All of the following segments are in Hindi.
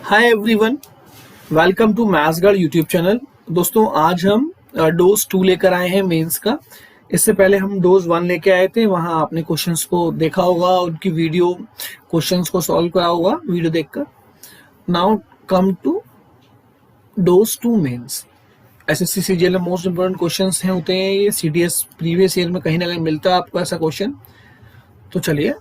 Hi everyone, welcome to Mathsgarh YouTube channel. दोस्तों आज हम डोज 2 लेकर आए हैं मेंस का। इससे पहले हम डोज 1 लेके आए थे, वहां आपने क्वेश्चंस को देखा होगा, उनकी वीडियो क्वेश्चंस को सॉल्व करा होगा वीडियो देखकर। Now come to dose 2 mains. SSC CGL में मोस्ट इंपोर्टेंट क्वेश्चंस हैं होते हैं ये। सीडीएस प्रीवियस ईयर में कहीं ना कहीं मिलता है आपको ऐसा क्वेश्चन। तो चलिए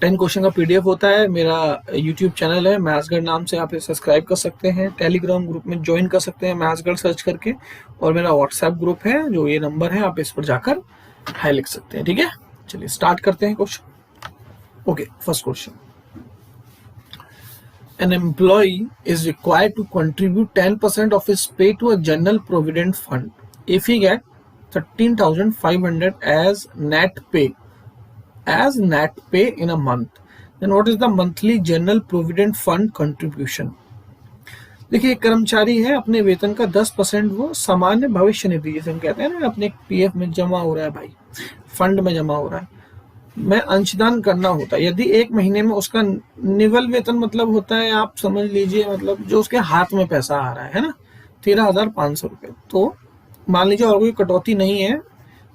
10 क्वेश्चन का पीडीएफ होता है। मेरा यूट्यूब चैनल है मैथ्सगढ़ नाम से, आप सब्सक्राइब कर सकते हैं। टेलीग्राम ग्रुप में ज्वाइन कर सकते हैं मैथ्सगढ़ सर्च करके, और मेरा व्हाट्सएप ग्रुप है जो ये नंबर है, आप इस पर जाकर हाई लिख सकते हैं। ठीक है, चलिए स्टार्ट करते हैं question. Okay, first question. An employee is required to contribute 10% of his pay to a general provident fund if he get 13,500 as net pay in a month. Then what is the monthly general provident fund contribution? देखिए, एक कर्मचारी है, अपने वेतन का 10% वो सामान्य भविष्य निधि, जैसे हम कहते हैं ना, अपने पीएफ में जमा हो रहा है भाई, फंड में जमा हो रहा है, में अंशदान करना होता है। यदि एक महीने में उसका निवल वेतन मतलब होता है, आप समझ लीजिए, मतलब जो उसके हाथ में पैसा आ रहा है ना, 13,500 रुपये। तो मान लीजिए और कोई कटौती नहीं है,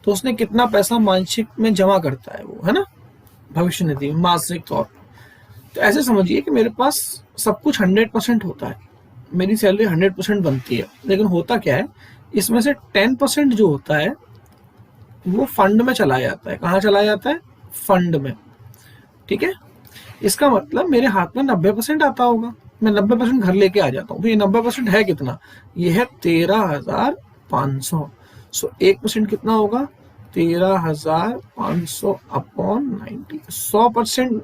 तो उसने कितना पैसा मासिक में जमा करता है वो, है ना, भविष्य निधि मासिक तौर पर। तो ऐसे समझिए कि मेरे पास सब कुछ 100% होता है, मेरी सैलरी 100% बनती है, लेकिन होता क्या है, इसमें से 10% जो होता है वो फंड में चला जाता है। कहाँ चला जाता है? फंड में। ठीक है, इसका मतलब मेरे हाथ में 90% आता होगा, मैं 90% घर लेके आ जाता हूँ। तो ये 90% है कितना? ये है 13,500। सो 1% कितना होगा? 13,500 अपॉन 90। 100%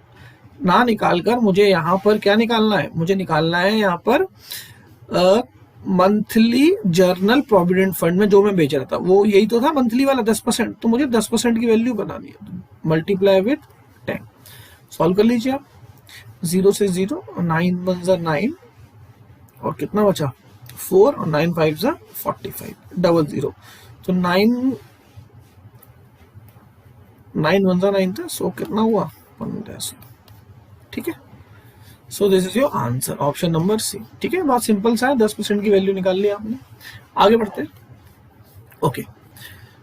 ना निकाल कर मुझे यहाँ पर क्या निकालना है? मुझे निकालना है यहाँ पर मंथली जर्नल प्रोविडेंट फंड में जो मैं बेच रहा था, वो यही तो था मंथली वाला 10%। तो मुझे 10% की वैल्यू बनानी है, मल्टीप्लाई विथ 10। सॉल्व कर लीजिए आप। 0 से 0, 9 1 जा 9, और कितना बचा? 4, और 9 5 जा 45, 00। तो 9 1 जा 9 था, सो कितना हुआ? 1500। ठीक है, so this is your answer, option number C. ठीक है, बहुत सिंपल सा है, 10% की वैल्यू निकाल ली आपने। आगे बढ़ते हैं। ओके,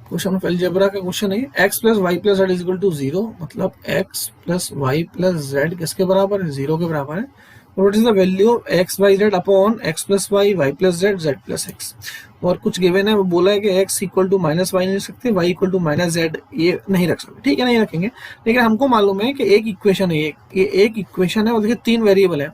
क्वेश्चन ऑफ अलजेब्रा का क्वेश्चन है, x plus Y plus Z is equal to 0, मतलब x plus Y plus Z किसके बराबर है? 0 के बराबर है। What is the value of x by Z upon x plus Y, Y plus Z, Z plus X. और कुछ गिवन है, वो बोला है कि x equal to minus Y नहीं रख सकते, y equal to minus Z ये नहीं रख सकते। ठीक है, नहीं रखेंगे, लेकिन हमको मालूम है कि एक इक्वेशन है, ये एक इक्वेशन है, और देखिए 3 वेरिएबल है।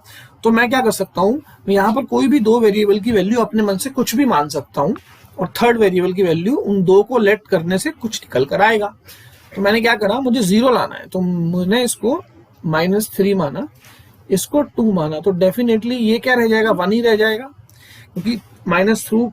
तो मैं क्या कर सकता हूँ, मैं यहाँ पर कोई भी 2 वेरिएबल की वैल्यू अपने मन से कुछ भी मान सकता हूँ, और थर्ड वेरिएबल की वैल्यू उन 2 को लेट करने से कुछ निकल कर आएगा। तो मैंने क्या करा, मुझे 0 लाना है, तो मैंने इसको -3 माना, इसको 2 माना, तो डेफिनेटली ये क्या रह जाएगा? 1 ही रह जाएगा, क्योंकि -3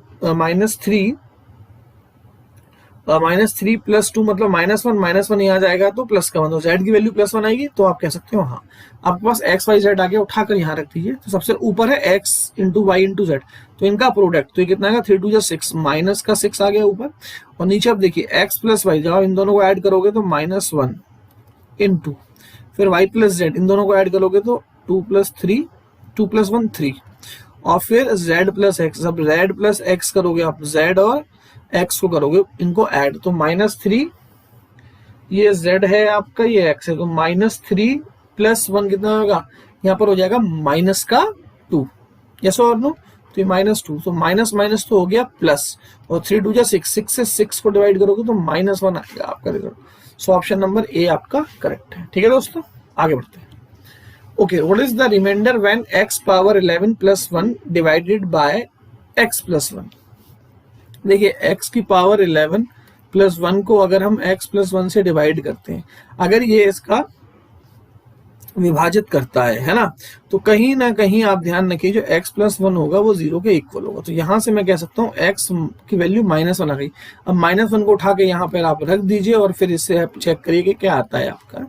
प्लस 2 मतलब -1 यहाँ जाएगा, तो प्लस का मतलब जेड की वैल्यू +1 आएगी। तो आप कह सकते हो हाँ, आपके पास एक्स वाई जेड आगे उठाकर यहाँ रख दीजिए। तो सबसे ऊपर है X into Y into Z, तो इनका प्रोडक्ट, तो ये कितना आएगा? 3 2 जा 6, माइनस का 6 आ गया ऊपर, और नीचे आप देखिए एक्स प्लस वाई, जब आप इन दोनों को ऐड करोगे तो -1 इंटू, फिर वाई प्लस जेड, इन दोनों को ऐड करोगे तो 2 + 3, 2 + 1 3, और फिर z प्लस एक्स। जब z प्लस एक्स करोगे आप, z और x को करोगे इनको ऐड, तो -3, ये z है आपका, ये x है, तो -3 + 1 कितना होगा? यहाँ पर हो जाएगा -2। यस और नो? तो ये -2, तो माइनस माइनस तो हो गया प्लस, और 3 2 जा 6, 6 से 6 को डिवाइड करोगे तो -1 आएगा आपका result. So option number A आपका करेक्ट है। ठीक है दोस्तों, आगे बढ़ते हैं। Okay, what is the remainder when x power 11 plus 1 divided by x plus 1? देखिए, x की पावर 11 प्लस 1 को अगर हम x प्लस 1 से डिवाइड करते हैं, अगर ये इसका विभाजित करता है ना, तो कहीं ना कहीं आप ध्यान रखिए, जो x प्लस 1 होगा वो 0 के इक्वल होगा। तो यहाँ से मैं कह सकता हूँ x की वैल्यू -1 आ गई। अब -1 को उठा के यहाँ पर आप रख दीजिए, और फिर इससे आप चेक करिए कि क्या आता है आपका।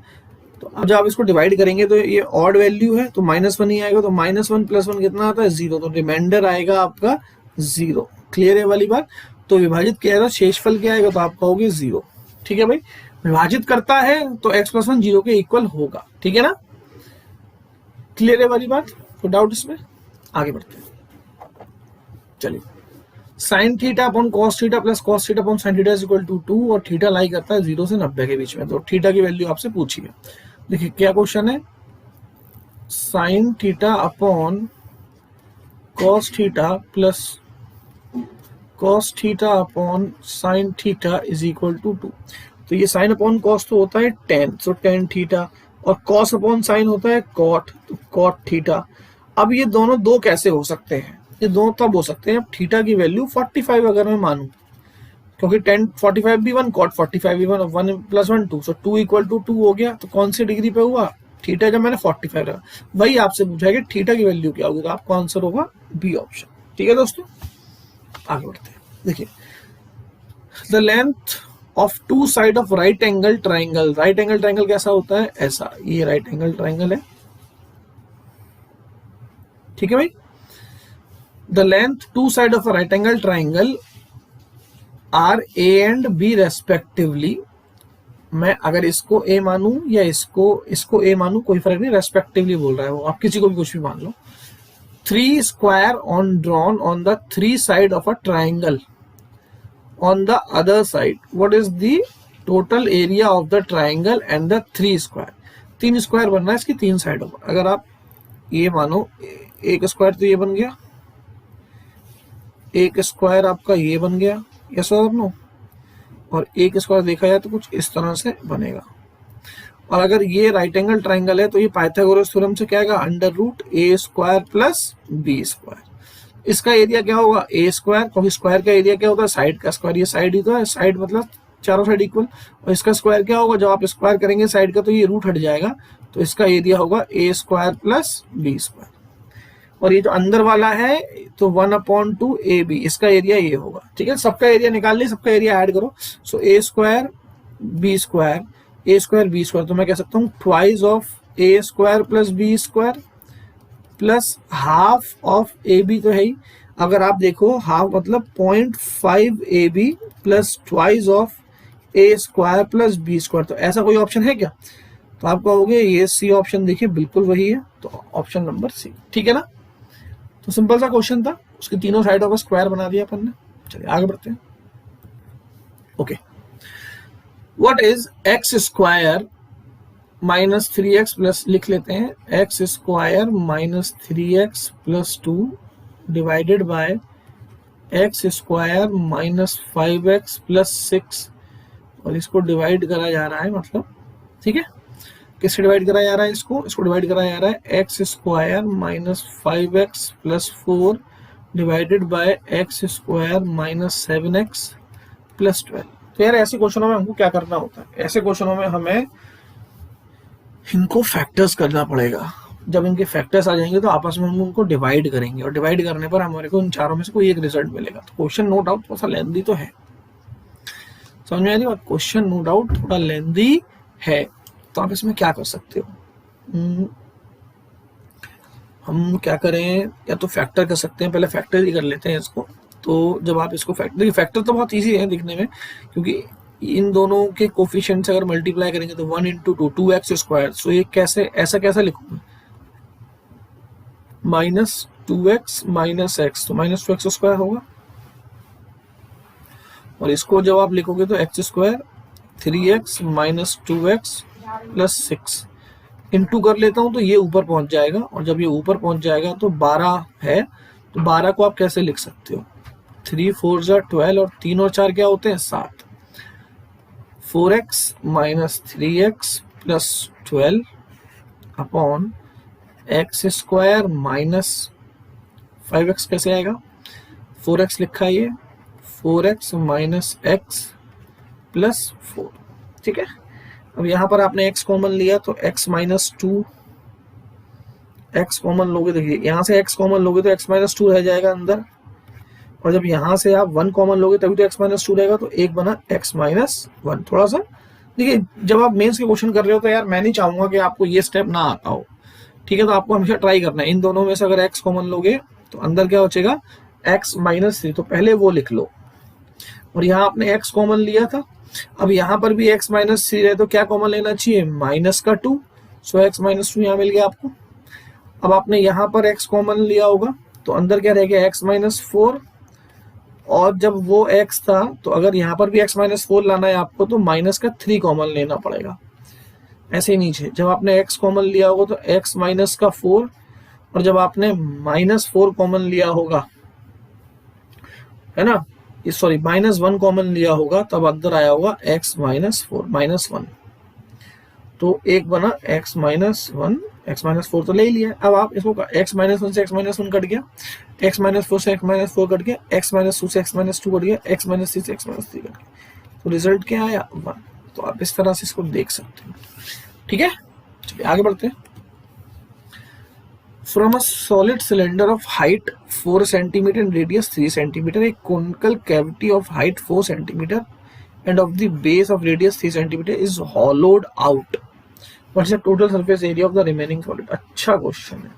तो अब जब आप इसको डिवाइड करेंगे तो ये ऑड वैल्यू है, तो -1 ही आएगा, तो -1 + 1 कितना आता है? 0, तो रिमाइंडर आएगा आपका 0। क्लियर है वाली बात? तो विभाजित किया जाएगा, शेषफल क्या आएगा? तो आप कहोगे 0। ठीक है भाई, विभाजित करता है तो x + 1 0 के इक्वल होगा। ठीक है ना? क्लियर है वाली बात? कोई डाउट इसमें? आगे बढ़ते हैं। चलिए, sine theta upon cos theta plus cos theta upon sine theta is equal to 2 और थीटा लाई करता है 0 से 90 के बीच में। तो थीटा की वैल्यू आपसे पूछी है। देखिए क्या क्वेश्चन है, sine theta upon cos theta plus cos theta upon sine theta is equal to 2। तो ये साइन अपॉन कॉस तो होता है टेन, सो टेन थीटा, और कॉस अपॉन साइन होता है कॉट, तो कॉट थीटा। अब ये दोनों दो कैसे हो सकते हैं, ये दोनों तब हो सकते हैं अब थीटा की वैल्यू 45 अगर मैं मानूं, क्योंकि टेन 45 भी 1, कॉट 45 भी 1, 1 + 1 2, सो 2 = 2 हो गया। तो कौन सी डिग्री पे हुआ, थीटा जब मैंने 45 रखा। वही आपसे पूछा है कि थीटा की वैल्यू क्या होगी, तो आपका आंसर होगा बी ऑप्शन। ठीक है दोस्तों, आगे बढ़ते हैं। देखिए, the length of two side of right angle triangle. Right angle triangle कैसा होता है, ऐसा, ये राइट एंगल ट्राइंगल है। ठीक है भाई, the length two side of right angle triangle are A and B respectively. मैं अगर इसको ए मानूं या इसको ए मानूं, कोई फर्क नहीं, रेस्पेक्टिवली बोल रहा है वो, आप किसी को भी कुछ भी मान लो। 3 square on drawn on the 3 side of a triangle on the other side, what is the total area of the triangle and the 3 square। 3 square बनना है इसकी 3 साइडों पर। अगर आप ये मानो, एक स्क्वायर तो ये बन गया, एक स्क्वायर आपका ये बन गया, यस और नो, और एक स्क्वायर देखा जाए तो कुछ इस तरह से बनेगा। और अगर ये राइट एंगल ट्राइंगल है तो ये पाइथागोरस थ्योरम से क्या आएगा, √a² प्लस b²। इसका एरिया क्या होगा, a², क्योंकि स्क्वायर का एरिया क्या होता है, साइड का स्क्वायर, ये साइड ही तो है, साइड मतलब चारों साइड इक्वल। और इसका स्क्वायर क्या होगा, जब आप स्क्वायर करेंगे साइड का तो ये रूट हट जाएगा, तो इसका एरिया होगा a² प्लस b²। और ये जो अंदर वाला है तो 1/2 AB, इसका एरिया ये होगा। ठीक है, सबका एरिया निकाल लिया, सबका एरिया ऐड करो, सो a² b², तो मैं कह सकता हूँ twice of a² plus b² plus half of A B तो है ही। अगर आप देखो हाफ मतलब 0.5 AB plus twice of a² plus b², तो ऐसा कोई ऑप्शन है क्या, तो आप कहोगे ये सी ऑप्शन, देखिए बिल्कुल वही है, तो ऑप्शन नंबर सी। ठीक है ना, तो सिंपल सा क्वेश्चन था, उसकी तीनों साइडों का स्क्वायर बना दिया अपन ने। चलिए आगे बढ़ते हैं। Okay, what is x² -3x plus, लिख लेते हैं, x² -3x plus 2 divided by x² -5x plus 6, और इसको डिवाइड करा जा रहा है, मतलब ठीक है, किससे डिवाइड करा जा रहा है, इसको डिवाइड करा जा रहा है x² -5x plus 4 divided by x² -7x plus 12। तो यार ऐसे क्वेश्चनों में हमको क्या करना होता है, ऐसे क्वेश्चनों में हमें इनको फैक्टर्स करना पड़ेगा। जब इनके फैक्टर्स आ जाएंगे तो आपस में हम उनको डिवाइड करेंगे, और डिवाइड करने पर हमारे को इन चारों में से कोई एक रिजल्ट मिलेगा। तो क्वेश्चन नो डाउट थोड़ा सा लेंदी तो है, समझ में आ रही है, और क्वेश्चन नो डाउट थोड़ा लेंदी है। तो आप इसमें क्या कर सकते हो, हम क्या करें, या तो फैक्टर कर सकते हैं, पहले फैक्टर ही कर लेते हैं इसको। तो जब आप इसको फैक्टर तो बहुत ईजी है दिखने में, क्योंकि इन दोनों के कोफिशिएंट से अगर मल्टीप्लाई करेंगे तो 1 × 2 2x²। सो ये कैसे, ऐसा कैसा लिखूंगा, -2x -x, तो -2x² होगा। और इसको जब आप लिखोगे तो x² 3x -2x plus 6 into कर लेता हूं, तो ये ऊपर पहुंच जाएगा, और जब ये ऊपर पहुंच जाएगा तो 12 है, तो 12 को आप कैसे लिख सकते हो, 3 4 12, और 3 और 4 क्या होते हैं 7, 4x -3x plus 12 upon x² -5x कैसे आएगा, 4x लिखा है ये, 4x -x प्लस 4। ठीक है, अब यहाँ पर आपने x कॉमन लिया तो x -2, x कॉमन लोगे, देखिए यहाँ से x कॉमन लोगे तो x -2 रह जाएगा अंदर, और जब यहाँ से आप 1 कॉमन लोगे तभी तो x -2 रहेगा, तो एक बना x -1। थोड़ा सा देखिए, जब आप मेंस के क्वेश्चन कर रहे हो तो यार मैं नहीं चाहूंगा कि आपको ये स्टेप ना आता हो। ठीक है, तो आपको हमेशा ट्राई करना है, इन दोनों में से अगर x कॉमन लोगे तो अंदर क्या बचेगा, x -3, तो पहले वो लिख लो। और यहाँ आपने x कॉमन लिया था, अब यहाँ पर भी x -3 है, तो क्या कॉमन लेना चाहिए, -2, सो x -2 यहाँ मिल गया आपको। अब आपने यहाँ पर x कॉमन लिया होगा तो अंदर क्या रह गया x-4, और जब वो x था तो अगर यहाँ पर भी x-4 लाना है आपको तो -3 कॉमन लेना पड़ेगा। ऐसे ही नीचे जब आपने x कॉमन लिया होगा तो x-4, और जब आपने -4 कॉमन लिया होगा, है ना, सॉरी -1 कॉमन लिया होगा, तब अंदर आया होगा x-4 -1, तो एक बना x-1, x-4 तो ले ही लिया। अब आप इसको x-1 से x-1 कट गया, x-4 से x-4 कट गया, x-2 से x-2 कट गया, x-3 से x-3 कट गया, तो रिजल्ट क्या आया 1। तो आप इस तरह से इसको देख सकते हो। ठीक है, चलिए आगे बढ़ते हैं। From a solid cylinder of height 4 cm and radius 3 cm, a conical cavity of height 4 cm and of the base of radius 3 cm is hollowed out. What is the total surface area of the remaining solid? अच्छा क्वेश्चन है।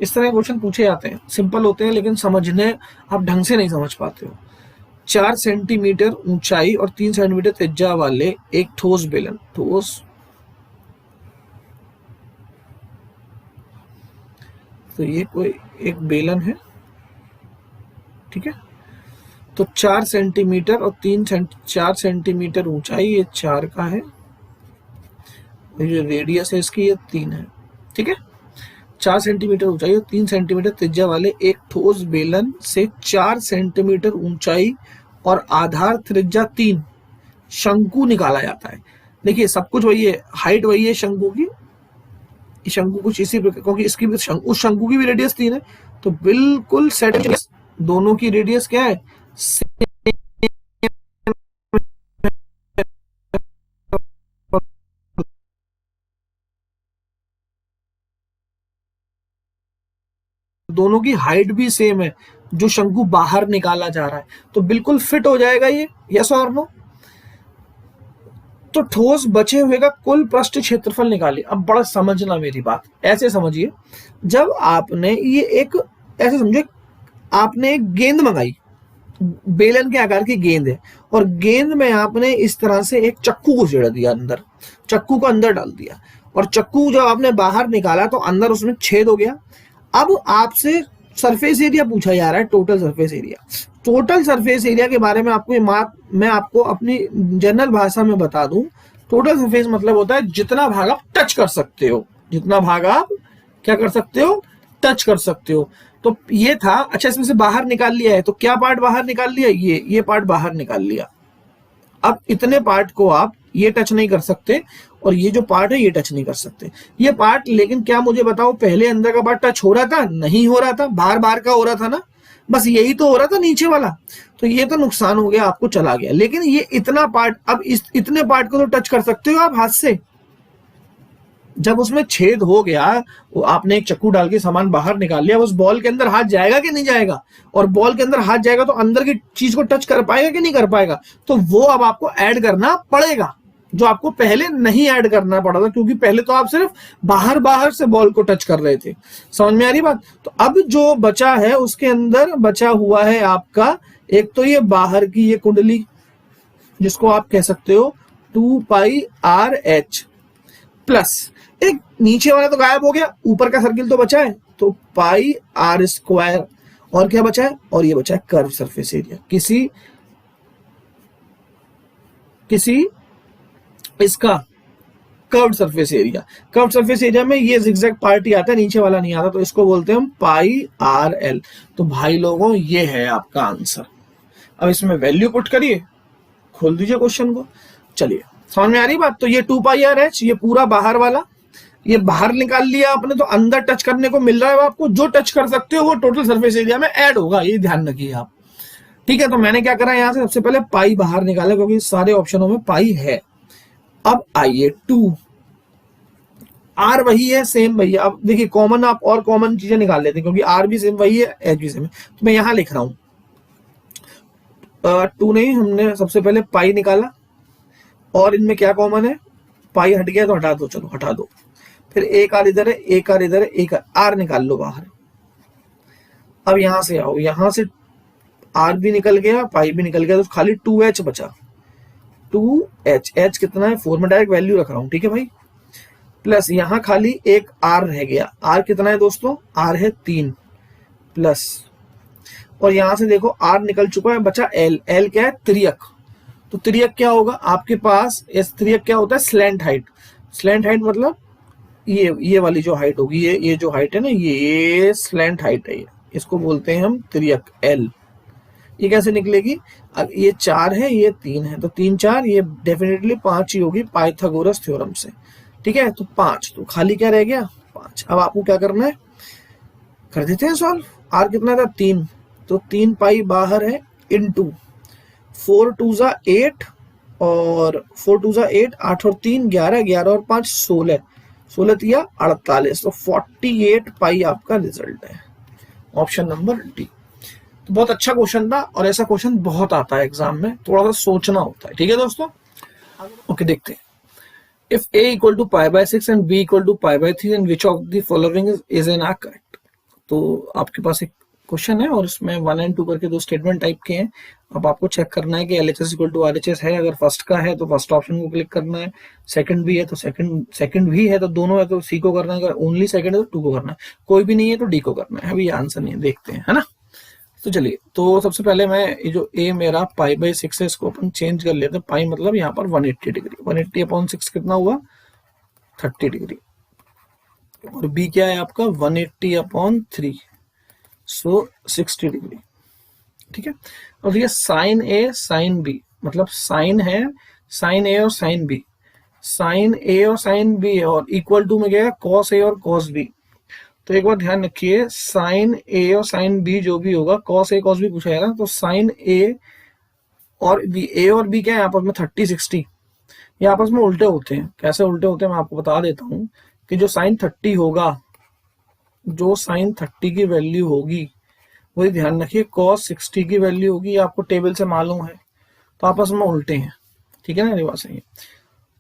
इस तरह के क्वेश्चन पूछे जाते हैं, सिंपल होते हैं लेकिन समझने आप ढंग से नहीं समझ पाते हो। 4 सेंटीमीटर ऊंचाई और 3 सेंटीमीटर त्रिज्या वाले एक ठोस बेलन, ठोस तो ये कोई एक बेलन है, ठीक है, तो 4 सेंटीमीटर और 4 सेंटीमीटर ऊंचाई, ये 4 का है, ये रेडियस है इसकी, ये 3 है। ठीक है, 4 सेंटीमीटर ऊंचाई और 3 सेंटीमीटर त्रिज्या वाले एक ठोस बेलन से 4 सेंटीमीटर ऊंचाई और आधार त्रिज्या 3 शंकु निकाला जाता है। देखिए सब कुछ वही है, हाइट वही है शंकु की, शंकु कुछ इसी प्रकार, क्योंकि इसकी भी उस शंकु की भी रेडियस 3 है, तो बिल्कुल सेट, दोनों की रेडियस क्या है, दोनों की हाइट भी सेम है, जो शंकु बाहर निकाला जा रहा है, तो बिल्कुल फिट हो जाएगा ये, यस और नो। तो ठोस बचे हुए का कुल पृष्ठ क्षेत्रफल निकालिए। अब बड़ा समझना मेरी बात, ऐसे समझिए, जब आपने ये एक, ऐसे समझिए आपने एक गेंद मंगाई, बेलन के आकार की गेंद है, और गेंद में आपने इस तरह से एक चक्कू को छेड़ दिया, अंदर चक्कू को अंदर डाल दिया, और चक्कू जब आपने बाहर निकाला तो अंदर उसमें छेद हो गया। अब आपसे सरफेस एरिया पूछा जा रहा है, total surface area. Total surface area के बारे में आपको मैं आपको अपनी जनरल भाषा में बता दूं, टोटल सरफेस मतलब होता है जितना भाग आप टच कर सकते हो, जितना भाग आप क्या कर सकते हो, टच कर सकते हो। तो ये था, अच्छा इसमें से बाहर निकाल लिया है, तो क्या पार्ट बाहर निकाल लिया, ये पार्ट बाहर निकाल लिया। अब इतने पार्ट को आप ये टच नहीं कर सकते, और ये जो पार्ट है ये टच नहीं कर सकते, ये पार्ट। लेकिन क्या मुझे बताओ, पहले अंदर का पार्ट टच हो रहा था, नहीं हो रहा था, बाहर बाहर का हो रहा था ना, बस यही तो हो रहा था नीचे वाला, तो ये तो नुकसान हो गया, आपको चला गया। लेकिन ये इतना पार्ट, अब इस इतने पार्ट को तो टच कर सकते हो आप हाथ से। जब उसमें छेद हो गया, वो आपने एक चक्कू डाल के सामान बाहर निकाल लिया, उस बॉल के अंदर हाथ जाएगा कि नहीं जाएगा, और बॉल के अंदर हाथ जाएगा तो अंदर की चीज को टच कर पाएगा कि नहीं कर पाएगा, तो वो अब आपको ऐड करना पड़ेगा, जो आपको पहले नहीं ऐड करना पड़ा था, क्योंकि पहले तो आप सिर्फ बाहर बाहर से बॉल को टच कर रहे थे। समझ में आ रही बात। तो अब जो बचा है उसके अंदर बचा हुआ है आपका, एक तो ये बाहर की ये कुंडली, जिसको आप कह सकते हो 2πRh, प्लस एक नीचे वाला तो गायब हो गया, ऊपर का सर्किल तो बचा है, तो πr², और क्या बचा है, और ये बचा है कर्व सरफेस एरिया, किसी इसका curved surface area. Curved surface area में ये जिगजैग पार्ट ही आता है, नीचे वाला नहीं आता, तो इसको बोलते हैं हम πRl। तो भाई लोगों ये है आपका आंसर। अब इसमें वैल्यू पुट करिए, खोल दीजिए क्वेश्चन को, चलिए समझ में आ रही बात। तो ये 2πRh, ये पूरा बाहर वाला, ये बाहर निकाल लिया आपने, तो अंदर टच करने को मिल रहा है आपको, जो टच कर सकते हो वो टोटल सरफेस एरिया में ऐड होगा, ये ध्यान रखिए आप। ठीक है, तो मैंने क्या करा, यहां से सबसे पहले पाई बाहर निकाला, क्योंकि सारे ऑप्शनों में पाई है। अब आइए 2, आर वही है, सेम वही है। अब देखिए कॉमन, आप और कॉमन चीजें निकाल लेते हैं, क्योंकि आर भी सेम वही है, एच भी सेम है, तो मैं यहां लिख रहा हूं 2 नहीं, हमने सबसे पहले पाई निकाला, और इनमें क्या कॉमन है, पाई हट गया तो हटा दो, चलो हटा दो, फिर एक आर इधर है, एक आर इधर है, एक आर निकाल लो बाहर। अब यहां से आओ, यहां से आर भी निकल गया, पाई भी निकल गया, तो खाली 2h बचा, 2h, h कितना है 4, में डायरेक्ट वैल्यू रख रहा हूं, ठीक है भाई। प्लस यहाँ खाली एक आर रह गया। आर कितना है दोस्तों? आर है 3 प्लस, और यहां से देखो आर निकल चुका है, बचा एल। एल क्या है? त्रियक। तो त्रियक क्या होगा आपके पास? इस त्रियक क्या होता है? Slant height. स्लैंट हाइट मतलब ये वाली जो हाइट होगी, ये जो हाइट है ना, ये स्लैंट हाइट है, ये इसको बोलते हैं हम त्रियक एल। ये कैसे निकलेगी? अब ये 4 है, ये 3 है, तो 3 4, ये डेफिनेटली 5 ही होगी पाइथागोरस थ्योरम से। ठीक है, तो 5, तो खाली क्या रह गया? 5। अब आपको क्या करना है? कर देते हैं सॉल्व। आर कितना था? 3, तो 3 पाई बाहर है इनटू 4 2 जा 8, और 4 2 जा 8, 8 और 3 11, 11 और 5 16, 16 तिया 48, तो 48 पाई आपका रिजल्ट है। Option number D. तो बहुत अच्छा क्वेश्चन था, और ऐसा क्वेश्चन बहुत आता है एग्जाम में, थोड़ा सा सोचना होता है। ठीक है दोस्तों, ओके देखते हैं। If a equal to pi by 6 and b equal to pi by 3 and which of the following is an are correct. तो आपके पास एक क्वेश्चन है, और इसमें 1 एंड 2 करके दो स्टेटमेंट टाइप के हैं। अब आपको चेक करना है कि LHS इक्वल टू RHS है। अगर फर्स्ट का है तो फर्स्ट ऑप्शन को क्लिक करना है, सेकंड भी है तो सेकंड भी है तो दोनों है तो सी को करना है, अगर ओनली सेकंड है तो 2 को करना है, कोई भी नहीं है तो डी को करना है। अभी ये आंसर नहीं है, देखते हैं, है ना। तो चलिए, तो सबसे पहले मैं ये जो ए मेरा पाई बाई 6 है, इसको अपन चेंज कर लेते हैं। पाई मतलब यहाँ पर 180 डिग्री, 180 अपॉन 6 कितना हुआ? 30 डिग्री। और बी क्या है आपका? 180 अपॉन 3, सो 60 डिग्री। ठीक है, और ये साइन ए साइन बी, मतलब साइन है, साइन ए और साइन बी, साइन ए और साइन बी है, और इक्वल टू में क्या है? कॉस ए और कॉस बी। तो एक बार ध्यान रखिए, साइन ए और साइन बी जो भी होगा, कॉस ए कॉस बी पूछा है ना, तो साइन ए और बी, ए और बी क्या है आपस में? 30 60, ये आपस में उल्टे होते हैं। कैसे उल्टे होते हैं मैं आपको बता देता हूँ, कि जो साइन 30 होगा, जो साइन 30 की वैल्यू होगी, वही ध्यान रखिए कॉस 60 की वैल्यू होगी, आपको टेबल से मालूम है, तो आपस में उल्टे हैं। ठीक है ना, ये बात सही है।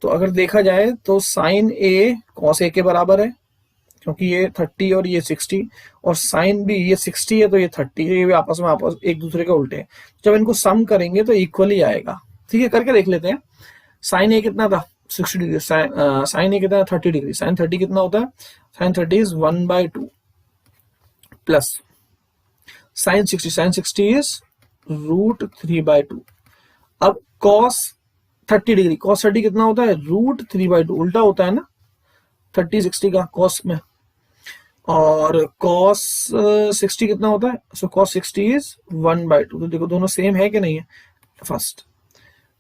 तो अगर देखा जाए तो साइन ए कॉस ए के बराबर है, क्योंकि ये 30 और ये 60, और साइन बी ये 60 है तो ये 30 है, ये भी आपस में एक दूसरे के उल्टे हैं। जब इनको सम करेंगे तो इक्वली आएगा। ठीक है, करके देख लेते हैं। साइन ए कितना था? 60 डिग्री। साइन ए कितना? 30 डिग्री। साइन 30 कितना होता है? Sine 30 is 1/2 plus sine 60, sine 60 is √3/2। अब कॉस 30 डिग्री, कॉस 30 कितना होता है? √3/2, उल्टा होता है ना 30 60 का कॉस में। और कॉस 60 कितना होता है? So cos 60 is 1/2। तो देखो दोनों सेम है कि नहीं है? फर्स्ट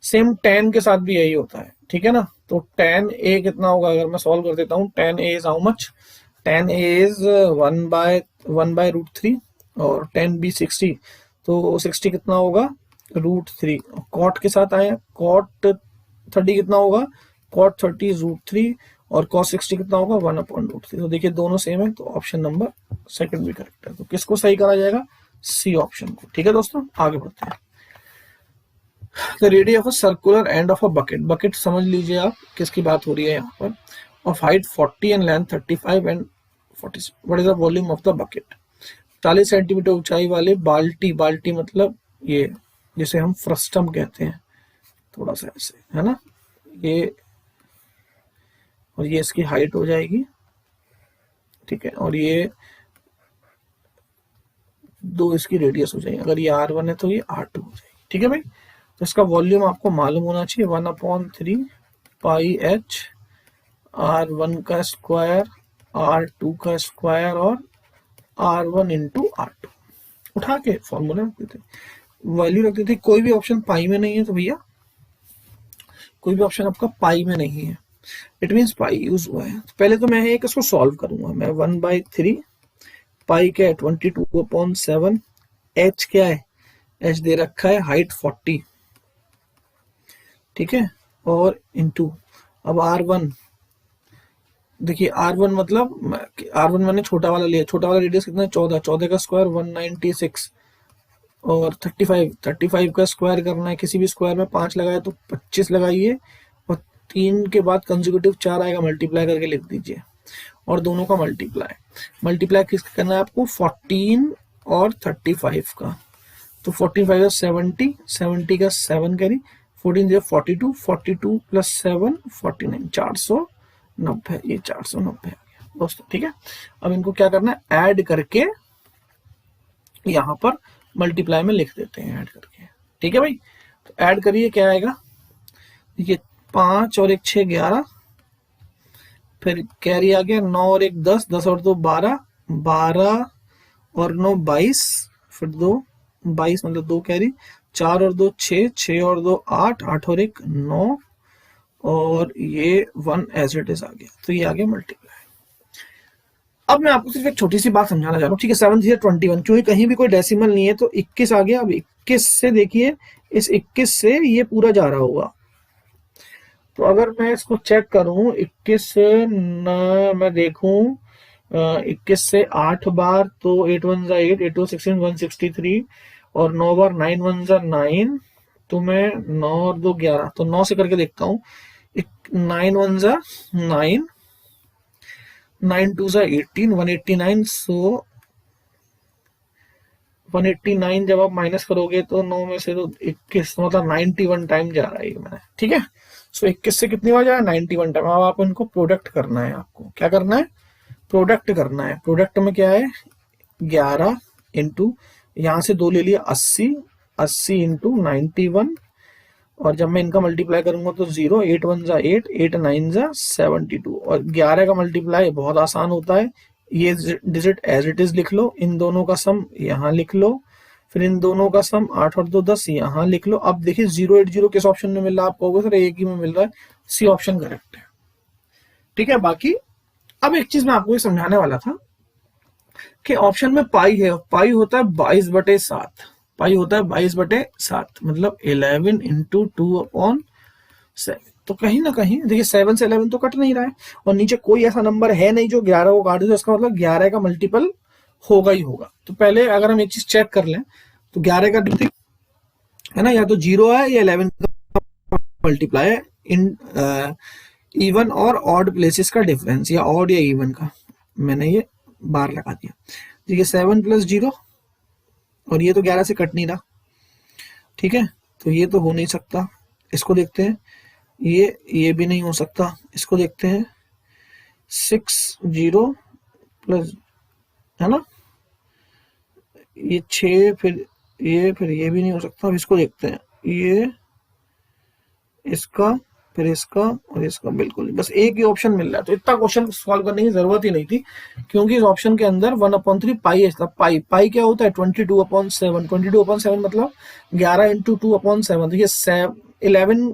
सेम tan के साथ भी यही होता है। ठीक है ना, तो tan a कितना होगा? अगर मैं सॉल्व कर देता हूँ, tan a is how much? tan a is 1/√3, और tan b 60, तो 60 कितना होगा? √3। कॉट के साथ आया, कॉट 30 कितना होगा? कॉट 30 √3, और cos 60 कितना होगा? 1/√3। तो देखिए दोनों सेम है, तो ऑप्शन नंबर सेकंड भी करेक्ट है। तो किसको सही करा जाएगा? सी ऑप्शन को। ठीक है दोस्तों, आगे बढ़ते हैं। The radius of a circular end of a bucket. Bucket समझ लीजिए आप किसकी बात हो रही है यहाँ पर। Of height 40 and length 35 and 40। What is the volume of the bucket? 40 centimetre ऊंचाई वाले बाल्टी, बाल्टी मतलब ये जिसे हम फ्रस्टम कहते हैं, थोड़ा सा ऐसे, है ना, ये, और ये इसकी हाइट हो जाएगी। ठीक है, और ये दो इसकी रेडियस हो जाएगी। अगर ये R1 है तो ये R2 हो जाएगी। ठीक है भाई, तो इसका वॉल्यूम आपको मालूम होना चाहिए, 1/3 पाई h, R1 का स्क्वायर, R2 का स्क्वायर, और R1 इंटू R2। उठा के फॉर्मूला रख देते, वैल्यू रख देते। कोई भी ऑप्शन पाई में नहीं है तो भैया, कोई भी ऑप्शन आपका पाई में नहीं है, इट मीन्स पाई यूज हुआ है। तो पहले तो मैं एक इसको सॉल्व करूंगा। मैं 1/3 पाई क्या है? 22/7। h क्या है? h दे रखा है हाइट 40। ठीक है, और इंटू, अब R1 देखिए, R1 मतलब R1 मैंने छोटा वाला लिया, छोटा वाला रेडियस कितना है? 14, 14 का स्क्वायर 196, और 35 का स्क्वायर करना है। किसी भी स्क्वायर में 5 लगाए तो 25 लगाइए, और 3 के बाद कंसेक्यूटिव 4 आएगा, मल्टीप्लाई करके लिख दीजिए, और दोनों का मल्टीप्लाई किसका करना है आपको? 14 और 35 का। तो 14 5 70, 70 का 7 कैरी, 14 42, 42 प्लस 7 49, 90, ये 490 आ गया दोस्तों। ठीक है, अब इनको क्या करना है, ऐड करके यहाँ पर मल्टीप्लाई में लिख देते हैं, ऐड करके। ठीक है भाई, तो ऐड करिए, क्या आएगा, ये 5 और 1 6 11, फिर कैरी आ गया 9 और 1 10, 10 और 2 12, 12 और 9 22, फिर 2 22 मतलब 2 कैरी, 4 और 2 6, 6 और 2 8, 8 और 1 9, और ये 1 एज इट इज आ गया। तो ये आ गया मल्टीप्लाई। अब मैं आपको सिर्फ एक छोटी सी बात समझाना चाह रहा हूँ। ठीक है, 7 3 21, क्योंकि कहीं भी कोई डेसिमल नहीं है, तो 21 आ गया। अब 21 से देखिए, इस 21 से ये पूरा जा रहा होगा। तो अगर मैं इसको चेक करूं, 21 से मैं देखूं 21 से 8 बार, तो 8 1 जा 8, 8 2 16 163, और 9 बार 9 1 जा 9, तो मैं 9 और 2 11, तो 9 से करके देखता हूँ। 9 1 जा 9, 9 2 जा 18, 189, सो 189 जब आप माइनस करोगे तो 9 में से तो 21, मतलब 91 टाइम जा रहा है मैंने। ठीक है, सो 21 से कितनी बार जा रहा है, 91 टाइम। अब आपको इनको प्रोडक्ट करना है, आपको क्या करना है, प्रोडक्ट करना है। प्रोडक्ट में क्या है, 11 इंटू, यहाँ से 2 ले लिया 80, 80 इंटू 91, और जब मैं इनका मल्टीप्लाई करूंगा तो 0, 8 1 जा 8, 8 9 जा 72, और 11 का मल्टीप्लाई बहुत आसान होता है। ये डिजिट एज इट इज लिख लो, इन दोनों का सम यहाँ लिख लो, फिर इन दोनों का सम 8 और 2 10 यहाँ लिख लो। अब देखिए 080 किस ऑप्शन में मिल रहा है, आप कहोगे सर एक ही में मिल रहा है, सी ऑप्शन करेक्ट है। ठीक है, बाकी अब एक चीज मैं आपको ये समझाने वाला था कि ऑप्शन में पाई है, पाई होता है 22/7, पाई होता है 22/7, मतलब 11 इंटू 2/7। तो कहीं ना कहीं देखिए 7 से 11 तो कट नहीं रहा है, और नीचे कोई ऐसा नंबर है नहीं जो 11 को काट दे, तो इसका मतलब 11 का मल्टीपल होगा ही होगा। तो पहले अगर हम एक चीज चेक कर लें, तो 11 का डिजिट है ना, या तो 0 है या 11 का मल्टीप्लाई है, इन इवन और ऑड प्लेसेस का डिफरेंस, या ऑड या इवन का। मैंने ये बार लगा दिया। देखिए 7 + 0, और ये तो 11 से कट नहीं रहा। ठीक है, तो ये तो हो नहीं सकता। इसको देखते हैं, ये भी नहीं हो सकता। इसको देखते हैं, 6 0 प्लस, है ना, ये 6, फिर ये भी नहीं हो सकता। अब इसको देखते हैं, ये इसका, फिर इसका और इसका, बिल्कुल बस एक ही ऑप्शन मिल रहा है। तो इतना क्वेश्चन सॉल्व करने की जरूरत ही नहीं थी, क्योंकि इस ऑप्शन के अंदर 1/3 पाई है। पाई पाई क्या होता है, 22/7। 22/7 मतलब 11 इंटू 2/7। देखिए 11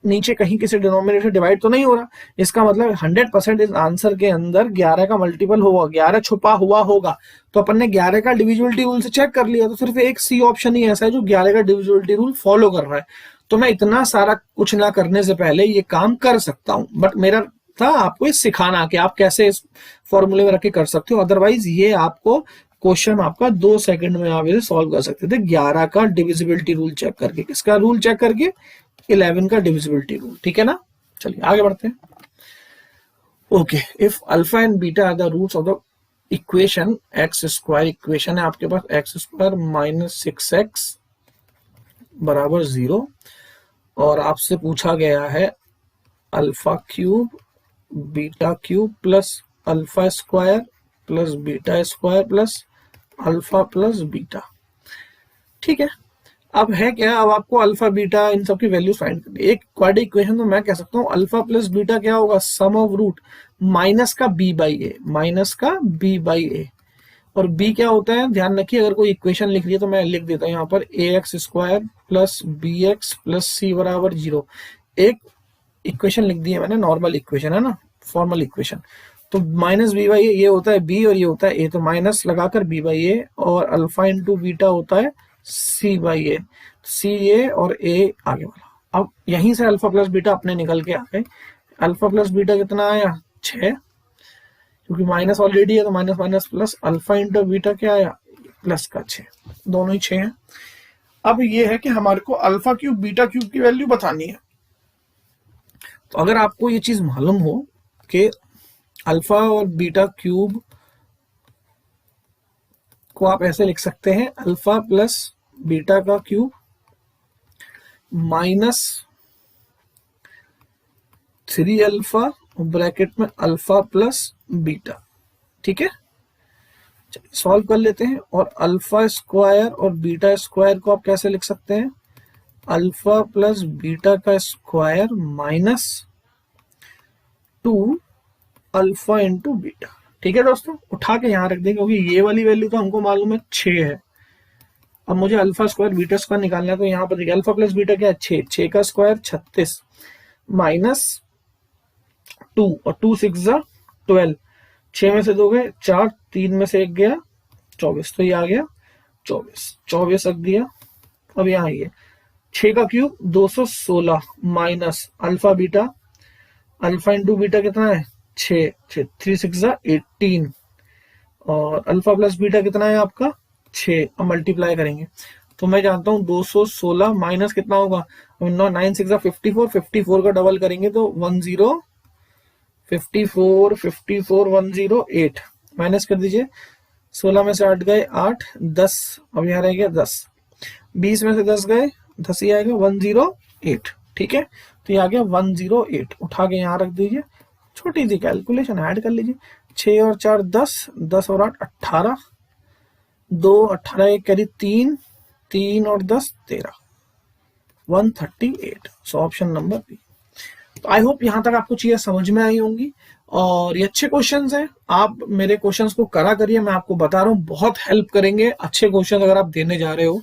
नीचे कहीं किसी डिनोमिनेटर डिवाइड तो नहीं हो रहा, इसका मतलब 100% इस आंसर के अंदर 11 का मल्टीपल होगा, 11 छुपा हुआ होगा। तो अपन ने 11 का डिविजिबिलिटी रूल से चेक कर लिया, तो सिर्फ एक सी ऑप्शन ही ऐसा है जो 11 का डिविजिबिलिटी रूल फॉलो कर रहा है। तो मैं इतना सारा कुछ ना करने से पहले ये काम कर सकता हूं, बट मेरा था आपको ये सिखाना कि आप कैसे इस फॉर्मूले में रख के कर सकते हो। अदरवाइज ये आपको क्वेश्चन आपका 2 सेकंड में आप इसे सॉल्व कर सकते थे, 11 का डिविजिबिलिटी रूल चेक करके। किसका रूल चेक करके, 11 का डिविजिबिलिटी रूल। ठीक है ना, चलिए आगे बढ़ते हैं। Okay, if alpha and beta are the roots of the equation x², equation है आपके पास x² - 6x बराबर 0, और आपसे पूछा गया है alpha cube beta cube plus alpha square plus beta square plus alpha plus beta. ठीक है, अब है क्या, अब आपको अल्फा बीटा इन सब की वैल्यू फाइंड करनी है। एक क्वाड्रेटिक इक्वेशन तो मैं कह सकता हूँ अल्फा प्लस बीटा क्या होगा, सम ऑफ रूट माइनस का b/a, माइनस का b/a। और b क्या होता है, ध्यान रखिए, अगर कोई इक्वेशन लिख रही है तो मैं लिख देता हूँ यहाँ पर ax² plus bx plus c बराबर 0। एक इक्वेशन लिख दी है मैंने, नॉर्मल इक्वेशन है ना, फॉर्मल इक्वेशन। तो माइनस b/a ये होता है b और ये होता है a, तो माइनस लगाकर b/a, और अल्फा इंटू बीटा होता है c/a, c और a आगे वाला। अब यहीं से अल्फा प्लस बीटा अपने निकल के आ गए। अल्फा प्लस बीटा कितना आया, 6, क्योंकि माइनस ऑलरेडी है तो minus minus plus, alpha into beta क्या आया, प्लस का 6, दोनों ही 6 हैं। अब ये है कि हमारे को अल्फा क्यूब बीटा क्यूब की वैल्यू बतानी है। तो अगर आपको ये चीज मालूम हो कि अल्फा और बीटा क्यूब को आप ऐसे लिख सकते हैं, अल्फा प्लस बीटा का क्यूब माइनस 3 अल्फा ब्रैकेट में अल्फा प्लस बीटा। ठीक है, चलिए सॉल्व कर लेते हैं। और अल्फा स्क्वायर और बीटा स्क्वायर को आप कैसे लिख सकते हैं? अल्फा प्लस बीटा का square minus 2 alpha into beta. ठीक है दोस्तों, उठा के यहां रख देंगे क्योंकि ये वाली वैल्यू तो हमको मालूम है 6 है। अब मुझे अल्फा स्क्वायर बीटा स्क्वायर निकालना है, तो यहाँ पर देखिए अल्फा प्लस बीटा क्या है? 6, 6 का स्क्वायर 36 माइनस 2 और 2 6 12, 6 में से 2 गए 4, 3 में से 1 गया 24, तो ये आ गया 24, 24 रख दिया। अब यहाँ ये 6 का cube 216 minus alpha beta, alpha into beta कितना है? 6, 3 6 18 और अल्फा प्लस बीटा कितना है आपका? 6। अब मल्टीप्लाई करेंगे तो मैं जानता हूँ 216 माइनस कितना होगा? 9 6 54, 54 का डबल करेंगे तो 10 54 54 108 माइनस कर दीजिए। 16 में से 8 गए 8, 10, अब यहाँ रह गया 10, 20 में से 10 गए 10 ही आएगा 108। ठीक है, तो ये आ गया 108। उठा के यहाँ रख दीजिए, छोटी सी कैलकुलेशन ऐड कर लीजिए। 6 और 4 10, 10 और 8 18, 2 18 1 करी 3, 3 और 10 13, 138। So option number B. तो आई होप यहाँ तक आपको चीजें समझ में आई होंगी और ये अच्छे क्वेश्चंस हैं। आप मेरे क्वेश्चंस को करा करिए, मैं आपको बता रहा हूँ बहुत हेल्प करेंगे। अच्छे क्वेश्चन अगर आप देने जा रहे हो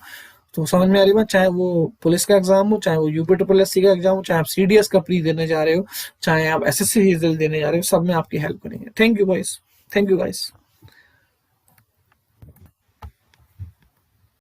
तो समझ में आ रही बात, चाहे वो पुलिस का एग्जाम हो, चाहे वो यूपी ट्रिपल एससी का एग्जाम हो, चाहे आप सीडीएस का प्री देने जा रहे हो, चाहे आप एसएससी देने जा रहे हो, सब में आपकी हेल्प करेंगे। Thank you guys, thank you guys.